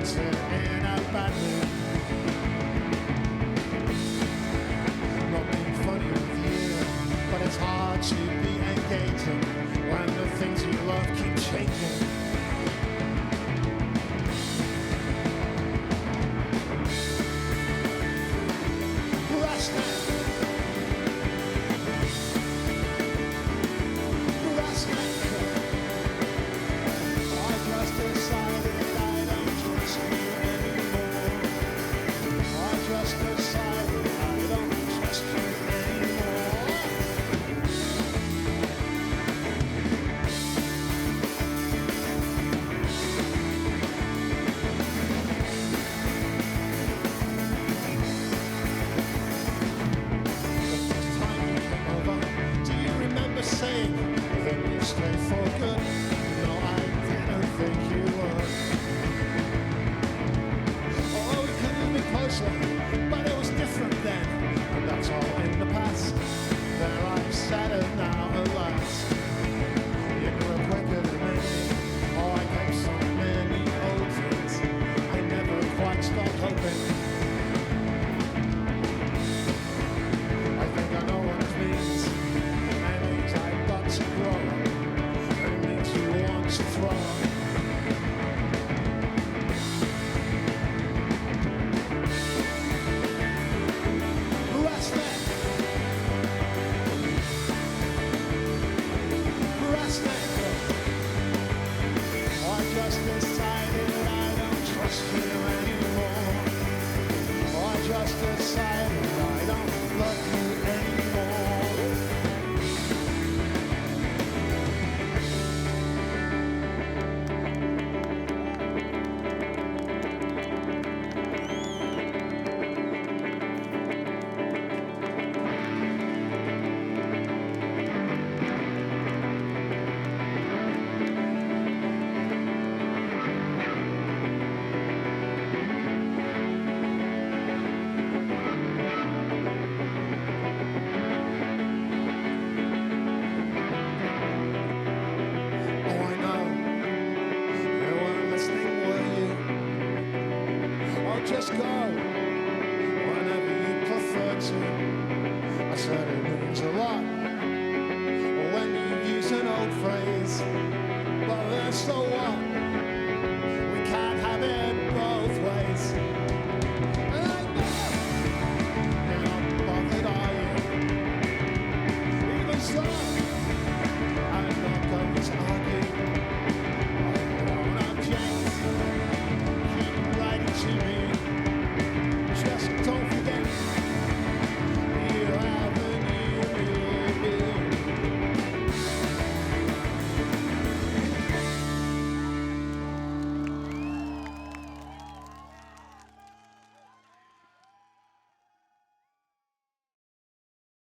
puts it in a bad mood. Not being funny with you, but it's hard to be engaging when the things you love keep changing. Saying that you stay for good. No, I didn't think you would. Oh, we couldn't be closer, but it was different then. And that's all in the past. There I've said it now at last. You grew up quicker than me. Oh, I kept so many old things. I never quite stopped hoping. I think I know what it means. I've got to grow. It means you want to throw. Resnick. I just decided I don't trust you anymore. I just decided I don't love you anymore. Just go whenever you prefer to. I said it means a lot when you use an old phrase, but then so what? We can't have it both ways. And I know you're not bothered, are you? Even so, I'm not going to argue. I won't object. Keep writing to me.